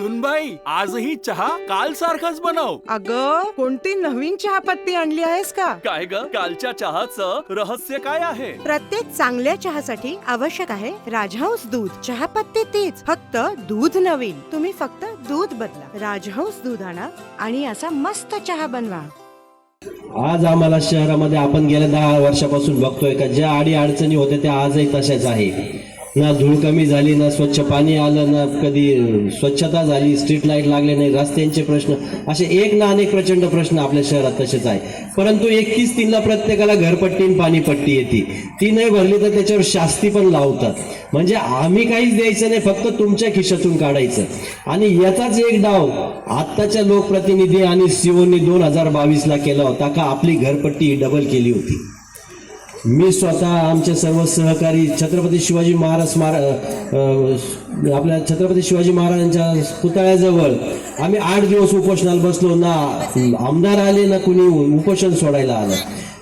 सुनबाई, आजही चहा काल सारखाच बनव. अगं, कोणती नवीन चहापत्ती आणली आहेस का? काय ग, कालच्या चहाचं रहस्य काय आहे? प्रत्येक चांगल्या चहासाठी आवश्यक आहे राजहंस दूध. चहापत्ती तीच, फक्त दूध नवीन. तुम्ही फक्त दूध बदला. राजहंस दूध आणा आणि असा मस्त चहा बनवा. आज आम्हाला शहरामध्ये आपण गेल्या 10 वर्षापासून बघतोय का ज्या अडी अडचणी होत्या त्या आजही तशाच आहे. ना धूळ कमी झाली, ना स्वच्छ पाणी आलं, ना कधी स्वच्छता झाली, स्ट्रीट लाईट लागले नाही, रस्त्यांचे प्रश्न, असे एक ना अनेक प्रचंड प्रश्न आपल्या शहरात तसेच आहे. परंतु 31/3 प्रत्येकाला घरपट्टी आणि पाणीपट्टी येते. ती नाही भरली तर त्याच्यावर शास्ती पण लावतात. म्हणजे आम्ही काहीच द्यायचं नाही, फक्त तुमच्या खिशातून काढायचं. आणि याचाच एक डाव आत्ताच्या लोकप्रतिनिधी आणि सीओनी 2022ला केला होता का आपली घरपट्टी डबल केली होती. मी स्वतः आमचे सर्व सहकारी छत्रपती शिवाजी महाराज आपल्या छत्रपती शिवाजी महाराजांच्या पुतळ्याजवळ आम्ही 8 दिवस उपोषणाला बसलो. ना आमदार आले, ना कुणी उपोषण सोडायला आलं.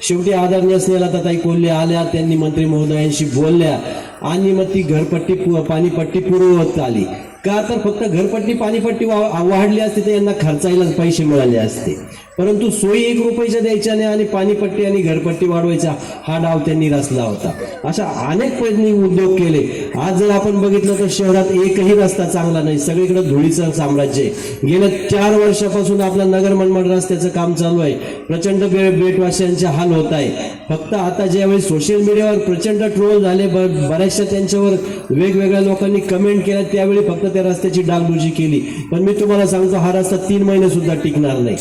शेवटी आदरणीय स्नेहलताताई कोल्हे आल्या, त्यांनी मंत्री महोदयांशी बोलल्या आणि मग ती घरपट्टी पाणीपट्टी पूर्ववत आली. का तर फक्त घरपट्टी पाणीपट्टी वाढली असते तर यांना खर्चायला पैसे मिळाले असते. परंतु सोयी 1 रुपयाच्या द्यायच्या नाही आणि पाणीपट्टी आणि घरपट्टी वाढवायचा हा डाव त्यांनी रचला होता. अशा अनेक प्रयत्नी उद्योग केले. आज जर आपण बघितलं तर शहरात एकही रस्ता चांगला नाही, सगळीकडे धुळीचं साम्राज्य आहे. गेल्या 4 वर्षापासून आपला नगर मनमाड रस्त्याचं काम चालू आहे. प्रचंड बेटवासियांचे हाल होत आहे. फक्त आता ज्यावेळी सोशल मीडियावर प्रचंड ट्रोल झाले, बऱ्याचशा त्यांच्यावर वेगवेगळ्या लोकांनी कमेंट केल्या, त्यावेळी फक्त त्या रस्त्याची डागडुजी केली. पण मी तुम्हाला सांगतो हा रस्ता 3 महिने सुद्धा टिकणार नाही,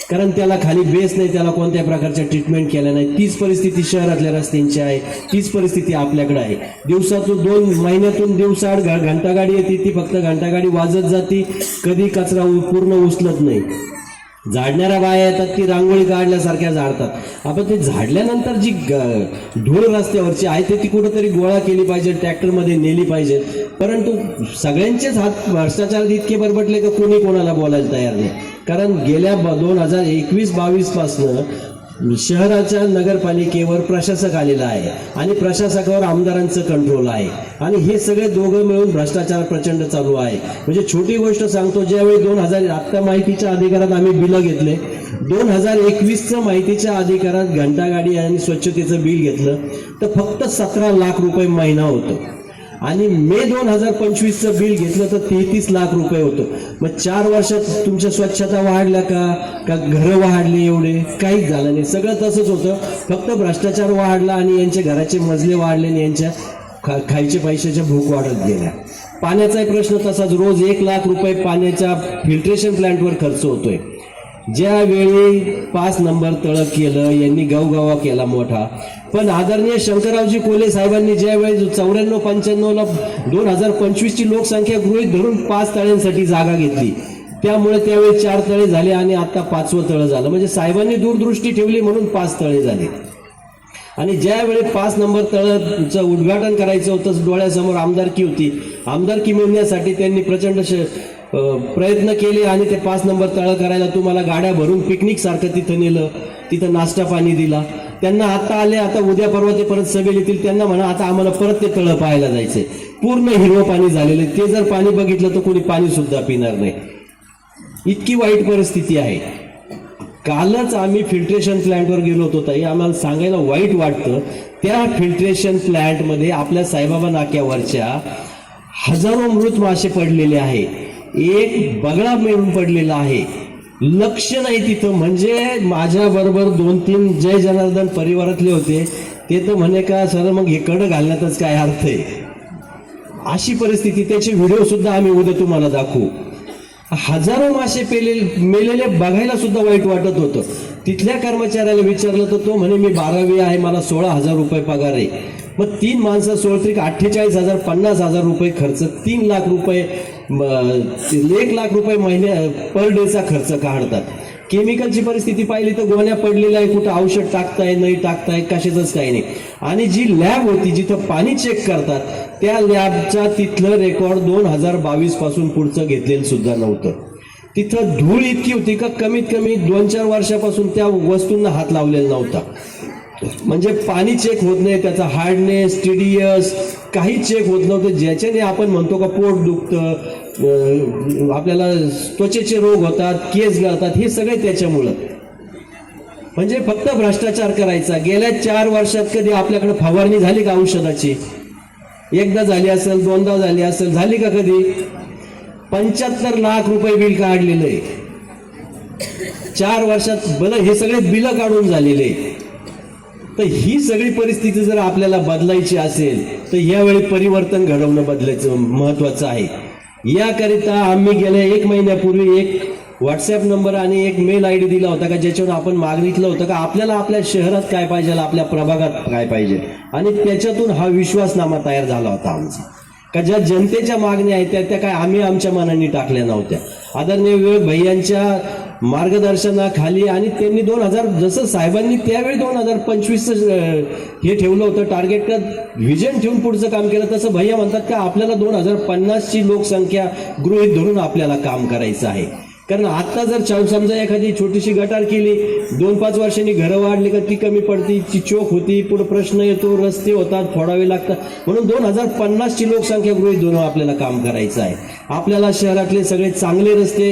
कारण त्याला खाली बेस नाही, त्याला कोणत्या प्रकारच्या ट्रीटमेंट केल्या नाही. तीच परिस्थिती शहरातल्या रस्त्यांची आहे, तीच परिस्थिती आपल्याकडे आहे. दिवसातून 2 महिन्यातून दिवसाआड घंटागाडी येते, ती फक्त घंटागाडी वाजत जाती, कधी कचरा पूर्ण उचलत नाही. झाडणाऱ्या बाया येतात, ती रांगोळी काढल्यासारख्या झाडतात. आपण ते झाडल्यानंतर जी धूळ रस्त्यावरची आहे ती कुठंतरी गोळा केली पाहिजे, ट्रॅक्टरमध्ये नेली पाहिजे. परंतु सगळ्यांचेच हात भ्रष्टाचारात इतके बरबटले का कोणी कोणाला बोलायला तयार नाही. कारण गेल्या 2021-22 पासनं शहराच्या नगरपालिकेवर प्रशासक आलेला आहे आणि प्रशासकावर आमदारांचं कंट्रोल आहे आणि हे सगळे दोघं मिळून भ्रष्टाचार प्रचंड चालू आहे. म्हणजे छोटी गोष्ट सांगतो, ज्यावेळी 2000 आत्ता माहितीच्या अधिकारात आम्ही बिलं घेतले, 2021चं माहितीच्या अधिकारात घंटागाडी आणि स्वच्छतेचं बिल घेतलं तर फक्त 17 लाख रुपये महिना होतं आणि मे 2025चं बिल घेतलं तर 33 लाख रुपये होतं. मग 4 वर्षात तुमच्या स्वच्छता वाढल्या का घरं वाढली? एवढे काहीच झालं नाही, सगळं तसंच होतं. फक्त भ्रष्टाचार वाढला आणि यांचे घराचे मजले वाढले आणि यांच्या खायचे पैशाच्या भूक वाढत गेल्या. पाण्याचाही प्रश्न तसाच, रोज 1 लाख रुपये पाण्याच्या फिल्ट्रेशन प्लांटवर खर्च होतोय. ज्यावेळी 5 नंबर तळ केलं यांनी गवगवा केला मोठा, पण आदरणीय शंकररावजी कोल्हे साहेबांनी ज्यावेळी 94-95ला 2025ची लोकसंख्या गृहीत धरून 5 तळ्यांसाठी जागा घेतली, त्यामुळे त्यावेळी 4 तळे झाले आणि आता 5वं तळ झालं. म्हणजे साहेबांनी दूरदृष्टी ठेवली म्हणून 5 तळे झाले. आणि ज्यावेळी 5 नंबर तळाचं उद्घाटन करायचं होतं, डोळ्यासमोर आमदारकी होती. आमदारकी मिळण्यासाठी त्यांनी प्रचंड प्रयत्न केले आणि ते 5 नंबर तळ करायला तुम्हाला गाड्या भरून पिकनिक सारखं तिथं नेलं, तिथं नाश्ता पाणी दिला. त्यांना आता आले, आता उद्या परवा ते परत सभेला येतील, त्यांना म्हणा आता आम्हाला परत ते तळं पाहायला जायचंय. पूर्ण हिरवं पाणी झालेलं, ते जर पाणी बघितलं तर कोणी पाणी सुद्धा पिणार नाही, इतकी वाईट परिस्थिती आहे. कालच आम्ही फिल्ट्रेशन प्लांटवर गेलो होतो ताई, आम्हाला सांगायला वाईट वाटतं, त्या फिल्ट्रेशन प्लांटमध्ये आपल्या साईबाबा नाक्यावरच्या हजारो मृत मासे पडलेले आहे, एक बगळा मिळून पडलेला आहे, लक्ष नाही तिथं. म्हणजे माझ्या बरोबर 2-3 जय जनार्दन परिवारातले होते, ते तर म्हणे का सर मग हे कडं घालण्यातच काय अर्थ आहे. अशी परिस्थिती, त्याचे व्हिडिओ सुद्धा आम्ही उद्या तुम्हाला दाखवू. हजारो मासे मेलेले बघायला सुद्धा वाईट वाटत होतं. तिथल्या कर्मचाऱ्याला विचारलं तर तो म्हणे मी 12वी आहे, मला 16,000 रुपये पगार आहे. मग 3 माणसं 16 48,000 50,000 रुपये खर्च, 3 लाख रुपये 1 लाख रुपये महिने पर डेचा खर्च काढतात. केमिकलची परिस्थिती पाहिली तर गोण्या पडलेल्या आहे, कुठं औषध टाकताय नाही टाकताय, कशाचंच काही नाही. आणि जी लॅब होती जिथं पाणी चेक करतात, त्या लॅबच्या तिथलं रेकॉर्ड 2022 पासून पुढचं घेतलेलं सुद्धा नव्हतं. तिथं धूळ इतकी होती का कमीत कमी 2-4 वर्षापासून त्या वस्तूंना हात लावलेला नव्हता. म्हणजे पाणी चेक होत नाही, त्याचा हार्डनेस, टीडीएस काही चेक होत नव्हतं, ज्याच्याने आपण म्हणतो का पोट दुखतं, आपल्याला त्वचेचे रोग होतात, केस गळतात, हे सगळे त्याच्यामुळं. म्हणजे फक्त भ्रष्टाचार करायचा. गेल्या 4 वर्षात कधी आपल्याकडे फवारणी झाली का औषधाची? एकदा झाली असेल, दोनदा झाली असेल, झाली का कधी? 75 लाख रुपये बिल काढलेलं आहे 4 वर्षात. भलं हे सगळे बिलं काढून झालेले. तर ही सगळी परिस्थिती जर आपल्याला बदलायची असेल तर यावेळी परिवर्तन घडवणं बदलायचं महत्वाचं आहे. याकरिता आम्ही गेल्या 1 महिन्यापूर्वी एक व्हॉट्सअप नंबर आणि एक मेल ID दिला होता का, ज्याच्यावर आपण मागितलं होतं का आपल्याला आपल्या शहरात काय पाहिजे, आपल्या प्रभागात काय पाहिजे, आणि त्याच्यातून हा विश्वासनामा तयार झाला होता आमचा. का ज्या जनतेच्या मागण्या आहेत त्या काय आम्ही आमच्या मनाने टाकल्या नव्हत्या. आदरणीय विवेक भैयांच्या मार्गदर्शनाखाली, आणि त्यांनी 2000 जसं साहेबांनी त्यावेळी 2025 हे ठेवलं होतं टार्गेट, का व्हिजन ठेवून पुढचं काम केलं, तसं भैया म्हणतात का आपल्याला 2050ची लोकसंख्या गृहीत धरून आपल्याला काम करायचं आहे. कारण आता जर समजा एखादी छोटीशी गटार केली, 2-5 वर्षांनी घरं वाढली का ती कमी पडती, ती चोक होती, पुढे प्रश्न येतो, रस्ते होतात, फोडावे लागतात. म्हणून 2050ची लोकसंख्या गृहीत धरून आपल्याला काम करायचं आहे. आपल्याला शहरातले सगळे चांगले रस्ते,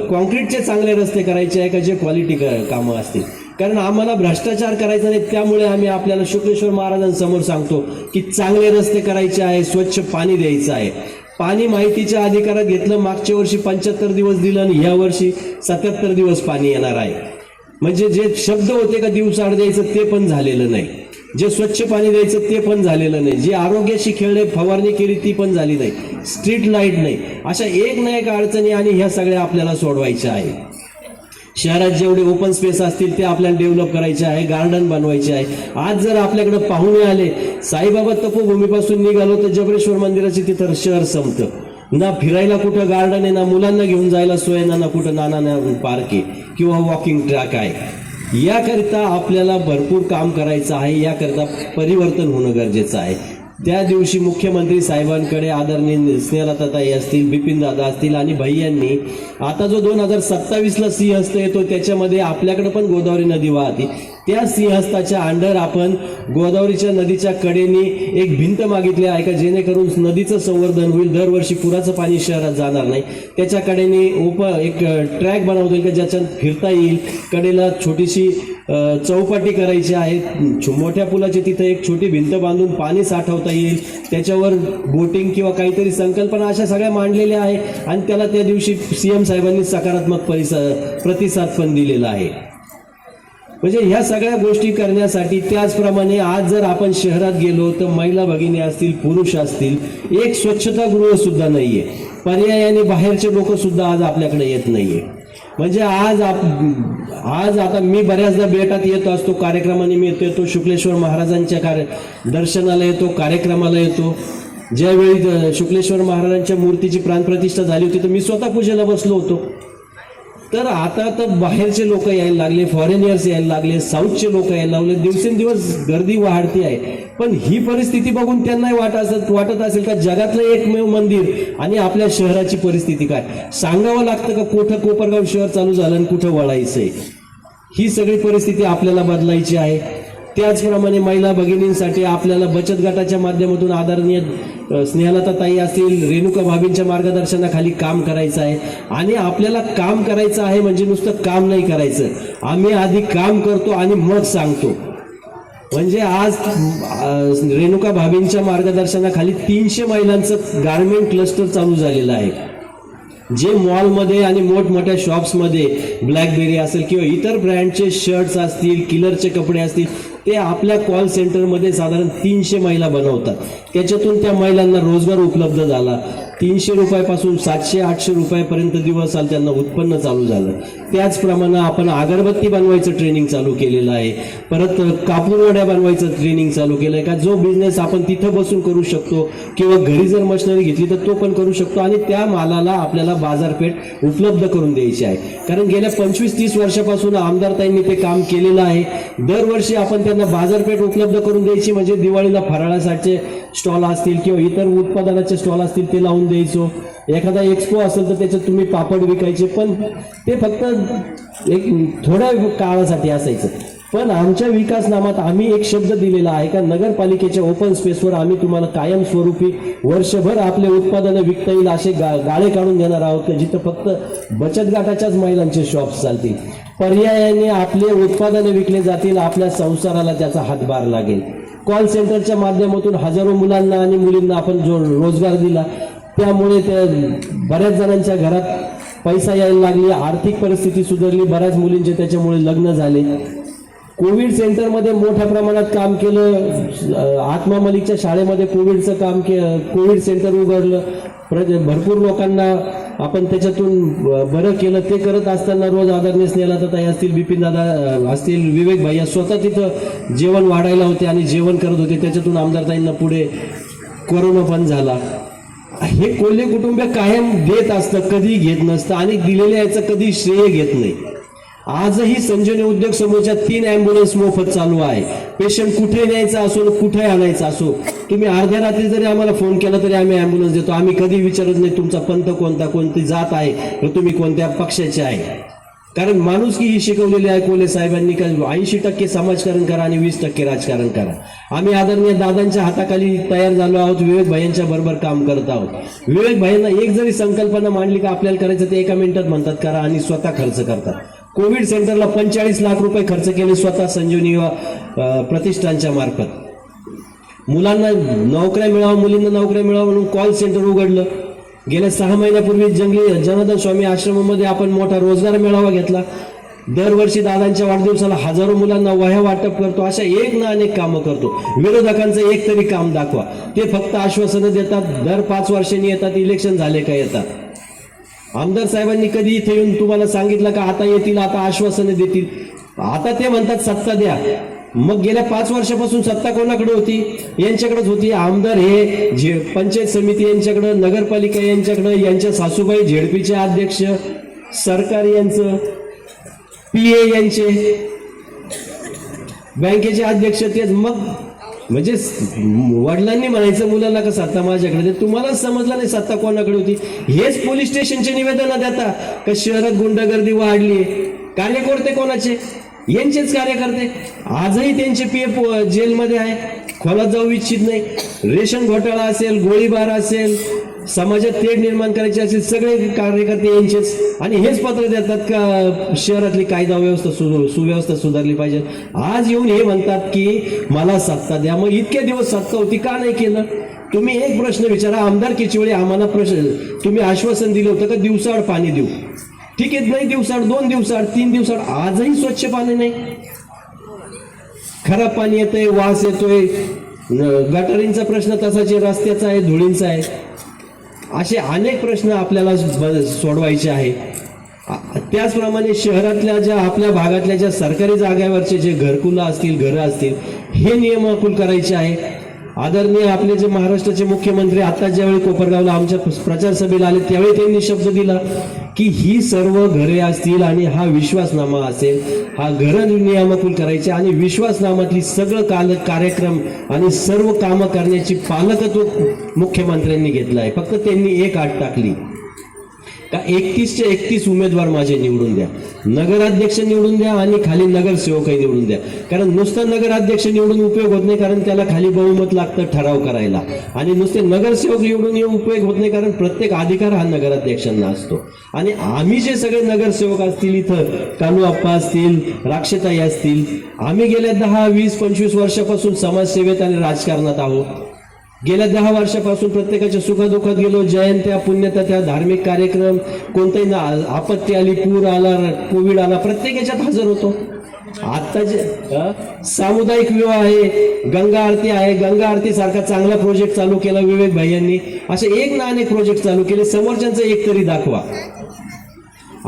कॉन्क्रीटचे चांगले रस्ते करायचे आहे का जे क्वालिटी कामं असतील. कारण आम्हाला भ्रष्टाचार करायचा नाही. त्यामुळे आम्ही आपल्याला शुक्लेश्वर महाराजांसमोर सांगतो की चांगले रस्ते करायचे आहे, स्वच्छ पाणी द्यायचं आहे. पाणी माहितीच्या अधिकारात घेतलं, मागच्या वर्षी 75 दिवस दिलं आणि ह्या वर्षी 77 दिवस पाणी येणार आहे. म्हणजे जे शब्द होते का दिवसाआड द्यायचं ते पण झालेलं नाही, जे स्वच्छ पाणी द्यायचं ते पण झालेलं नाही, जे आरोग्याशी खेळणे फवारणी केली ती पण झाली नाही, स्ट्रीट लाईट नाही. अशा एक ना एक अडचणी आणि ह्या सगळ्या आपल्याला सोडवायच्या आहे. शहरात जेवढे ओपन स्पेस असतील ते आपल्याला डेव्हलप करायचे आहे, गार्डन बनवायचे आहे. आज जर आपल्याकडे पाहुणे आले, साईबाबा तपोभूमीपासून निघालो तर जबरेश्वर मंदिराचे तिथं शहर संपतं. ना फिरायला कुठं गार्डन आहे, ना मुलांना घेऊन जायला सोय, ना कुठं नाना पार्क आहे किंवा वॉकिंग ट्रॅक आहे. याकरिता आपल्याला भरपूर काम करायचं आहे. याकरिता परिवर्तन होणं गरजेचं आहे. त्या दिवशी मुख्यमंत्री साहेबांकडे आदरणीय स्नेहलताताई असतील, बिपिन दादा असतील आणि भैयांनी आता जो 2027ला सिंहस्थ येतो त्याच्यामध्ये आपल्याकडे पण गोदावरी नदी वाहते, त्या सिंहस्थाच्या अंडर आपण गोदावरीच्या नदीच्या कडेने एक भिंत मागितली आहे का, जेणेकरून नदीचं संवर्धन होईल, दरवर्षी पुराचं पाणी शहरात जाणार नाही. त्याच्या कडेने एक ट्रॅक बनवता येईल का ज्याच्यात फिरता येईल. कडेला छोटीशी चौपाटी करायची आहे. मोठ्या पुलाची तिथं एक छोटी भिंत बांधून पाणी साठवता येईल, त्याच्यावर बोटिंग किंवा काहीतरी संकल्पना अशा सगळ्या मांडलेल्या आहे. आणि त्याला त्या दिवशी CM साहेबांनी सकारात्मक प्रतिसाद पण दिलेला आहे. म्हणजे ह्या सगळ्या गोष्टी करण्यासाठी त्याचप्रमाणे आज जर आपण शहरात गेलो तर महिला भगिनी असतील, पुरुष असतील, एक स्वच्छतागृह सुद्धा नाहीये. पर्यायाने बाहेरचे लोक सुद्धा आज आपल्याकडे येत नाहीये. म्हणजे आज आता मी बऱ्याचदा बेटात येत असतो, कार्यक्रमाने मी येतो, शुक्लेश्वर महाराजांच्या दर्शनाला येतो, कार्यक्रमाला येतो. ज्यावेळी शुक्लेश्वर महाराजांच्या मूर्तीची प्राणप्रतिष्ठा झाली होती तर मी स्वतः पूजेला बसलो होतो. तर आता तर बाहेरचे लोक यायला लागले, फॉरेनियर्स यायला लागले, साऊथचे लोक यायला लागले, दिवसेंदिवस गर्दी वाढती आहे. पण ही परिस्थिती बघून त्यांनाही वाटत असेल का जगातलं एकमेव मंदिर आणि आपल्या शहराची परिस्थिती काय, सांगावं लागतं का कुठं कोपरगाव शहर चालू झालं आणि कुठं वळायचंय. ही सगळी परिस्थिती आपल्याला बदलायची आहे. त्याचप्रमाणे महिला भगिनींसाठी आपल्याला बचत गटाच्या माध्यमातून आदरणीय स्नेहलताताई असतील, रेणुका भाभींच्या मार्गदर्शनाखाली काम करायचं आहे. आणि आपल्याला काम करायचं आहे म्हणजे नुसतं काम नाही करायचं, आम्ही आधी काम करतो आणि मग सांगतो. म्हणजे आज रेणुका भाभींच्या मार्गदर्शनाखाली 300 महिलांचं गारमेंट क्लस्टर चालू झालेलं आहे. जे मॉलमध्ये आणि मोठमोठ्या शॉप्समध्ये ब्लॅकबेरी असेल किंवा इतर ब्रँडचे शर्ट्स असतील, किलरचे कपडे असतील, ते आपल्या कॉल सेंटरमध्ये साधारण 300 महिला बनवतात. त्याच्यातून त्या महिलांना रोजगार उपलब्ध झाला. 300 रुपयापासून 700-800 रुपयापर्यंत दिवसाला त्यांना उत्पन्न चालू झालं. त्याचप्रमाणे आपण अगरबत्ती बनवायचं ट्रेनिंग चालू केलेलं आहे. परत कापूर वड्या बनवायचं ट्रेनिंग चालू केलं आहे का, जो बिझनेस आपण तिथं बसून करू शकतो किंवा घरी जर मशिनरी घेतली तर तो पण करू शकतो. आणि त्या मालाला आपल्याला बाजारपेठ उपलब्ध करून द्यायची आहे. कारण गेल्या 25-30 वर्षापासून आमदारताईंनी ते काम केलेलं आहे. दरवर्षी आपण त्यांना बाजारपेठ उपलब्ध करून द्यायची. म्हणजे दिवाळीला फराळासाठी स्टॉल असतील किंवा इतर उत्पादनाचे स्टॉल असतील ते लावून द्यायचो. एखादा एक्सपो असेल तर त्याच्यात तुम्ही पापड विकायचे, पण ते फक्त एक थोड्या काळासाठी असायचं. पण आमच्या विकासनामात आम्ही एक शब्द दिलेला आहे का नगरपालिकेच्या ओपन स्पेसवर आम्ही तुम्हाला कायमस्वरूपी वर्षभर आपले उत्पादनं विकता येईल असे गाळे काढून देणार आहोत का जिथं फक्त बचत गटाच्याच महिलांचे शॉप्स चालतील. पर्यायाने आपले उत्पादनं विकले जातील, आपल्या संसाराला त्याचा हातभार लागेल. कॉल सेंटरच्या माध्यमातून हजारो मुलांना आणि मुलींना आपण जो रोजगार दिला त्यामुळे त्या बऱ्याच जणांच्या घरात पैसा यायला लागली, आर्थिक परिस्थिती सुधारली, बऱ्याच मुलींचे त्याच्यामुळे लग्न झाले. कोविड सेंटरमध्ये मोठ्या प्रमाणात काम केलं. आत्मा मलिकच्या शाळेमध्ये कोविडचं काम कोविड सेंटर उघडलं. भरपूर लोकांना आपण त्याच्यातून बरं केलं. ते करत असताना रोज आदरणीय स्नेहलताताई असतील, बिपिन दादा असतील, विवेक भैया स्वतः तिथं जेवण वाढायला होते आणि जेवण करत होते. त्याच्यातून आमदारताईंना पुढे कोरोना पण झाला. हे कोल्हे कुटुंब कायम देत असतं, कधी घेत नसतं आणि दिलेल्या याचं कधी श्रेय घेत नाही. आजही संजीवनी उद्योग समूहाच्या 3 ॲम्ब्युलन्स मोफत चालू आहे. पेशंट कुठे न्यायचा असो, कुठे आणायचा असो, तुम्ही अर्ध्या रात्री जरी आम्हाला फोन केला तरी आम्ही ॲम्ब्युलन्स देतो. आम्ही कधी विचारत नाही तुमचा पंथ कोणता, कोणती जात आहे, तर तुम्ही कोणत्या पक्षाचे आहे. कारण माणुसकी ही शिकवलेली आहे कोल्हे साहेबांनी का 80% समाजकारण करा आणि 20% राजकारण करा. आम्ही आदरणीय दादांच्या हाताखाली तयार झालो आहोत. विवेक भाईंच्या बरोबर काम करत आहोत. विवेक भाईंना एक जरी संकल्पना मांडली का आपल्याला करायचं ते 1 मिनिटात म्हणतात करा आणि स्वतः खर्च करतात. कोविड सेंटरला 45 लाख रुपये खर्च केले स्वतः संजीवनी प्रतिष्ठानच्या मार्फत. मुलांना नोकऱ्या मिळावं, मुलींना नोकऱ्या मिळावं म्हणून कॉल सेंटर उघडलं. गेल्या 6 महिन्यापूर्वी जंगली जनार्दन स्वामी आश्रमामध्ये आपण मोठा रोजगार मेळावा घेतला. दरवर्षी दादांच्या वाढदिवसाला हजारो मुलांना वह्या वाटप करतो. अशा एक ना अनेक कामं करतो. विरोधकांचं एक तरी काम दाखवा. ते फक्त आश्वासनं देतात, दर 5 वर्षांनी येतात, इलेक्शन झाले का येतात. आमदार साहेबांनी कधी इथे येऊन तुम्हाला सांगितलं का आता येतील, आता आश्वासने देतील. आता ते म्हणतात सत्ता द्या. मग गेल्या 5 वर्षापासून सत्ता कोणाकडे होती? यांच्याकडेच होती. आमदार हे पंचायत समिती यांच्याकडे, नगरपालिका यांच्याकडे, यांच्या सासूबाई झेडपीचे अध्यक्ष, सरकार यांचं, PA यांचे, बँकेचे अध्यक्ष तेच. मग म्हणजे वडिलांनी म्हणायचं मुलाला का सत्ता माझ्याकडे, तुम्हाला समजलं नाही सत्ता कोणाकडे होती. हेच पोलीस स्टेशनचे निवेदन देता का शहरात गुंडगर्दी वाढली. कार्यकर्ते कोणाचे? यांचेच कार्यकर्ते. आजही त्यांचे PF जेलमध्ये आहे, खोलात जाऊ इच्छित नाही. रेशन घोटाळा असेल, गोळीबार असेल, समाजात तेढ निर्माण करायची असेल, सगळे कार्यकर्ते यांचेच. आणि हेच पत्र देतात का शहरातली कायदा व्यवस्था सुव्यवस्था सुधारली पाहिजे. आज येऊन हे म्हणतात की मला सत्ता द्या. मग इतके दिवस सत्ता होती का नाही केलं? तुम्ही एक प्रश्न विचारा. आमदारकीच्या वेळी आम्हाला प्रश्न तुम्ही आश्वासन दिलं होतं का दिवसाआड पाणी देऊ. ठीक आहे, नाही दिवसाआड, 2 दिवसाआड, 3 दिवसाआड. आजही स्वच्छ पाणी नाही. खराब पाणी येतंय, वास येतोय. गटारींचा प्रश्न तसाच आहे, रस्त्याचा आहे, धुळींचा आहे. असे अनेक प्रश्न आपल्याला सोडवायचे आहे. त्याचप्रमाणे शहरातल्या ज्या आपल्या भागातल्या ज्या सरकारी जागावरचे जे घरकुलं असतील, घरं असतील, हे नियमाकुल करायचे आहे. आदरणीय आपले जे महाराष्ट्राचे मुख्यमंत्री आता ज्यावेळी कोपरगावला आमच्या प्रचार सभेला आले त्यावेळी त्यांनी शब्द दिला की ही सर्व घरे असतील आणि हा विश्वासनामा असेल, हा घरं नियमाकुल करायचे आणि विश्वासनामातली सगळं कार्यक्रम आणि सर्व कामं करण्याची पालकत्व मुख्यमंत्र्यांनी घेतलं आहे. फक्त त्यांनी एक अट टाकली का 31चे 31 उमेदवार माझे निवडून द्या, नगराध्यक्ष निवडून द्या आणि खाली नगरसेवकही निवडून द्या. कारण नुसतं नगराध्यक्ष निवडून उपयोग होत नाही, कारण त्याला खाली बहुमत लागतं ठराव करायला. आणि नुसते नगरसेवक निवडून उपयोग होत नाही, कारण प्रत्येक अधिकार हा नगराध्यक्षांना असतो. आणि आम्ही जे सगळे नगरसेवक असतील इथं, कानू आप्पा असतील, राक्षताई असतील, आम्ही गेल्या 10, 20, 25 वर्षापासून समाजसेवेत आणि राजकारणात आहोत. गेल्या 10 वर्षापासून प्रत्येकाच्या सुखदुःखात गेलो. जयंत्या, पुण्यतिथ्या, धार्मिक कार्यक्रम, कोणताही आपत्ती आली, पूर आला, कोविड आला, प्रत्येक याच्यात हजर होतो. आता जे सामुदायिक विवाह आहे, गंगा आरती आहे, गंगा आरती सारखा चांगला प्रोजेक्ट चालू केला विवेक भाई यांनी. असे एक ना अनेक प्रोजेक्ट चालू केले. समोरच्यांचं एक तरी दाखवा.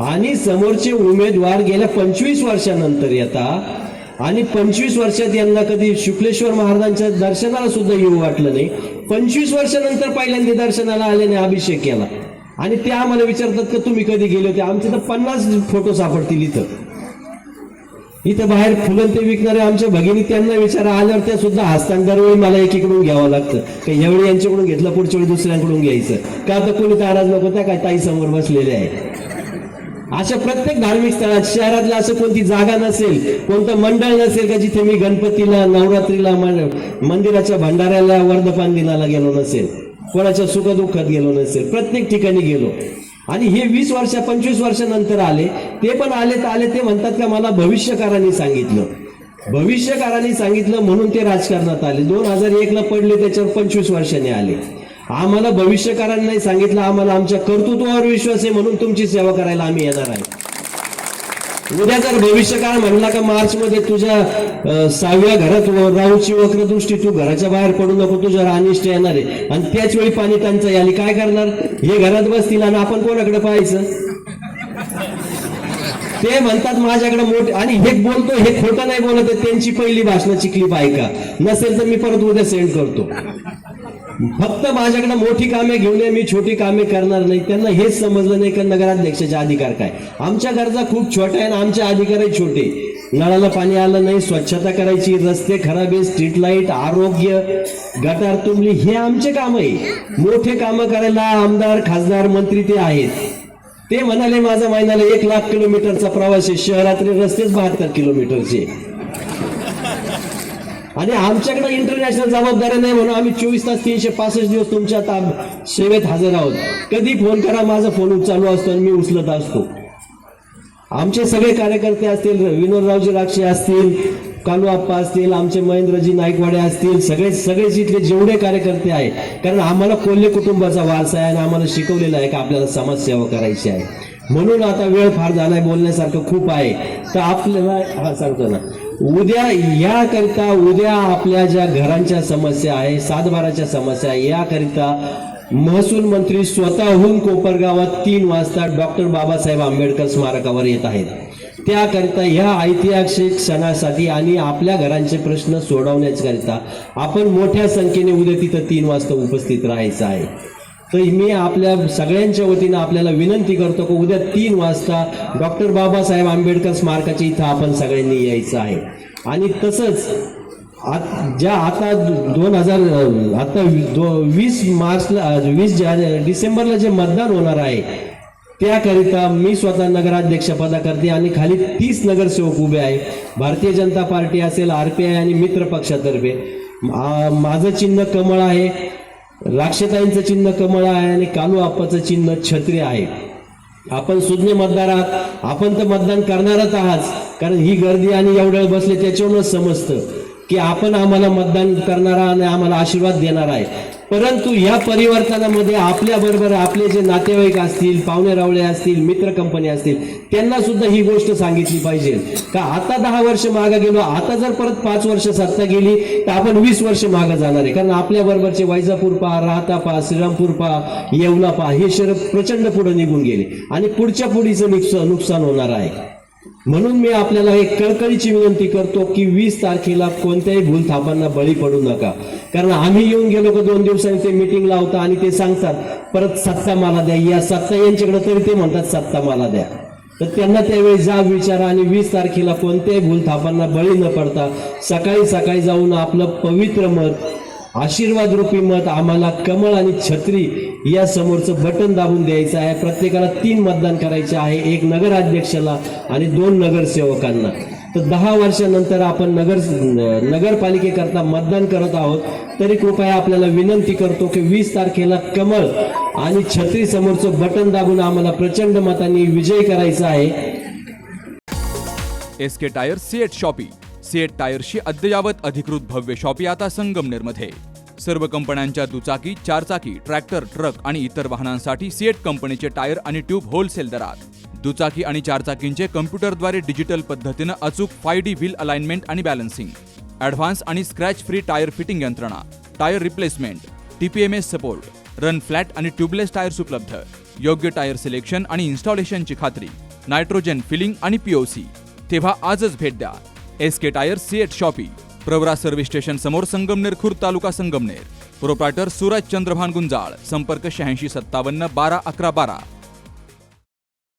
आणि समोरचे उमेदवार गेल्या 25 वर्षानंतर येतात आणि 25 वर्षात यांना कधी शुक्लेश्वर महाराजांच्या दर्शनाला सुद्धा येऊ वाटलं नाही. 25 वर्षानंतर पहिल्यांदा दर्शनाला आल्याने अभिषेक केला आणि ते आम्हाला विचारतात का तुम्ही कधी गेले होते. आमचे तर 50 फोटो सापडतील इथं बाहेर फुलं ते विकणारे आमच्या भगिनी, त्यांना विचारा. आल्यावर त्या सुद्धा हस्तांतर दरवेळी मला एकीकडून घ्यावं लागतं. काही यावेळी यांच्याकडून घेतलं, पुढच्या वेळी दुसऱ्यांकडून घ्यायचं का. आता कोणी नाराज नको, त्या काय ताई समोर बसलेले आहे. अशा प्रत्येक धार्मिक स्थळात शहरातल्या असं कोणती जागा नसेल, कोणतं मंडळ नसेल का जिथे मी गणपतीला, नवरात्रीला, मंदिराच्या भंडाऱ्याला, वर्धपान दिनाला गेलो नसेल, कोणाच्या सुखदुःखात गेलो नसेल. प्रत्येक ठिकाणी गेलो. आणि हे 20 वर्ष 25 वर्षानंतर आले. ते पण आले ते म्हणतात का मला भविष्यकारांनी सांगितलं. भविष्यकारांनी सांगितलं म्हणून ते राजकारणात आले. 2001ला पडले, त्याच्यावर 25 वर्षांनी आले. आम्हाला भविष्यकारांनी नाही सांगितलं, आम्हाला आमच्या कर्तृत्वावर विश्वास आहे म्हणून तुमची सेवा करायला आम्ही येणार आहे. उद्या जर भविष्यकाळ म्हणला का मार्चमध्ये तुझ्या 6व्या घरात राहूची वक्रदृष्टी, तू घराच्या बाहेर पडू नको, तुझ्यावर अनिष्ट येणार आहे, आणि त्याच वेळी पाणी टंचाई आली, काय करणार? हे घरात बसतील आणि आपण कोणाकडे पाहायचं? ते म्हणतात माझ्याकडे मोठे, आणि हे बोलतो, हे खोटं नाही बोलत आहे. त्यांची पहिली भाषणाची क्लिप ऐका, नसेल तर मी परत उद्या सेंड करतो. फक्त माझ्याकडे मोठी कामे घेऊन ये, मी छोटी कामे करणार नाही. त्यांना हेच समजलं नाही का नगराध्यक्षाचे अधिकार काय. आमच्या गरजा खूप छोट्या आहे आणि आमचे अधिकारही छोटे. नळाला पाणी आलं नाही, स्वच्छता करायची, रस्ते खराब आहे, स्ट्रीट लाईट, आरोग्य, गटार तुंबली, हे आमचे काम आहे. मोठे कामं करायला आमदार, खासदार, मंत्री ते आहेत. ते म्हणाले माझा महिन्याला 1 लाख किलोमीटरचा प्रवास आहे, शहरातले रस्तेच 72 किलोमीटरचे. आणि आमच्याकडे इंटरनॅशनल जबाबदाऱ्या नाही म्हणून आम्ही 24 तास 365 दिवस तुमच्या सेवेत हजर आहोत. कधी फोन करा, माझा फोन चालू असतो आणि मी उचलत असतो. आमचे सगळे कार्यकर्ते असतील, विनोदरावजी राक्षे असतील, कालू आप्पा असतील, आमचे महेंद्रजी नाईकवाडे असतील, सगळेच इथले जेवढे कार्यकर्ते आहेत, कारण आम्हाला कोल्हे कुटुंबाचा वारसा आहे आणि आम्हाला शिकवलेला आहे की आपल्याला समाजसेवा करायची आहे. म्हणून आता वेळ फार झालाय, बोलण्यासारखं खूप आहे. तर आपल्याला सांगतो ना, उद्या आपल्या ज्या घरांच्या समस्या आहे, 7-12च्या समस्या आहे, याकरिता महसूल मंत्री स्वतःहून कोपरगावात 3 वाजता डॉक्टर बाबासाहेब आंबेडकर स्मारकावर येत आहेत. त्याकरिता ह्या ऐतिहासिक क्षणासाठी आणि आपल्या घरांचे प्रश्न सोडवण्याकरिता आपण मोठ्या संख्येने उद्या तिथं 3 वाजता उपस्थित राहायचं आहे. तर मी आपल्या सगळ्यांच्या वतीनं आपल्याला विनंती करतो की उद्या 3 वाजता डॉक्टर बाबासाहेब आंबेडकर स्मारकाच्या इथं आपण सगळ्यांनी यायचं आहे. आणि तसंच आता 20 डिसेंबरला जे मतदान होणार आहे, त्याकरिता मी स्वतः नगराध्यक्ष पदाकरते आणि खाली 30 नगरसेवक उभे आहे. भारतीय जनता पार्टी असेल, RPI आणि मित्र पक्षातर्फे. माझं चिन्ह कमळ आहे, राक्षताईंचं चिन्ह कमळ आहे आणि कालू आप्पाचं चिन्ह छत्री आहे. आपण सुज्ञ मतदार आहात, आपण तर मतदान करणारच आहात, कारण ही गर्दी आणि एवढं बसले त्याच्यावरूनच समजतं की आपण आम्हाला मतदान करणारा आणि आम्हाला आशीर्वाद देणार आहे. परंतु या परिवर्तनामध्ये आपल्या बरोबर आपले जे नातेवाईक असतील, पाहुणे रावळे असतील, मित्र कंपनी असतील, त्यांना सुद्धा ही गोष्ट सांगितली पाहिजे का आता 10 वर्ष मागे गेलो, आता जर परत 5 वर्ष सत्ता गेली तर आपण 20 वर्ष मागे जाणार आहे. कारण आपल्या बरोबरचे वैजापूर पहा, राहता पहा, श्रीरामपूर पहा, येवला पहा, हे शहर प्रचंड पुढे निघून गेले आणि पुढच्या पिढीचं नुकसान होणार आहे. म्हणून मी आपल्याला एक कळकळीची विनंती करतो की 20 तारखेला कोणत्याही भूलथापांना बळी पडू नका. कारण आम्ही येऊन गेलो की 2 दिवसांनी ते मीटिंग लावतात आणि ते सांगतात परत सत्ता मला द्या, या सत्ता यांच्याकडे, तरी ते म्हणतात सत्ता मला द्या. तर त्यांना त्यावेळी जाब विचारा आणि 20 तारखेला कोणत्याही भूलथापांना बळी न पडता सकाळी जाऊन आपलं पवित्र मत, आशीर्वाद रूपी मत आम्हाला कमळ आणि छत्री या समोरचं बटन दाबून द्यायचं आहे. प्रत्येकाला 3 मतदान करायचे आहे, 1 नगराध्यक्षाला आणि 2 नगरसेवकांना. तर 10 वर्षानंतर आपण नगरपालिकेकरता मतदान करत आहोत. तरी कृपया आपल्याला विनंती करतो की 20 तारखेला कमळ आणि छत्री समोरचं बटन दाबून आम्हाला प्रचंड मतांनी विजयी करायचा आहे. SK tyre CEAT shoppe. CEAT टायर्सची अद्ययावत अधिकृत भव्य शॉपी आता संगमनेरमध्ये. सर्व कंपन्यांच्या दुचाकी, 4 चाकी, ट्रॅक्टर, ट्रक आणि इतर वाहनांसाठी सिएट कंपनीचे टायर आणि ट्यूब होलसेल दरात. दुचाकी आणि 4 चाकींचे कम्प्युटरद्वारे डिजिटल पद्धतीनं अचूक 5D व्हील अलाइनमेंट आणि बॅलन्सिंग, ॲडव्हान्स आणि स्क्रॅच फ्री टायर फिटिंग यंत्रणा, tyre replacement, TPMS support, run flat आणि ट्यूबलेस टायर्स उपलब्ध. योग्य टायर सिलेक्शन आणि इन्स्टॉलेशनची खात्री, नायट्रोजन फिलिंग आणि POC. तेव्हा आजच भेट द्या. SK tyre CEAT shoppe, Pravara service station समोर, संगमनेर खुर्द, तालुका संगमनेर. प्रोप्रायटर सूरज चंद्रभान गुंजाळ. संपर्क 8657 12 11 12.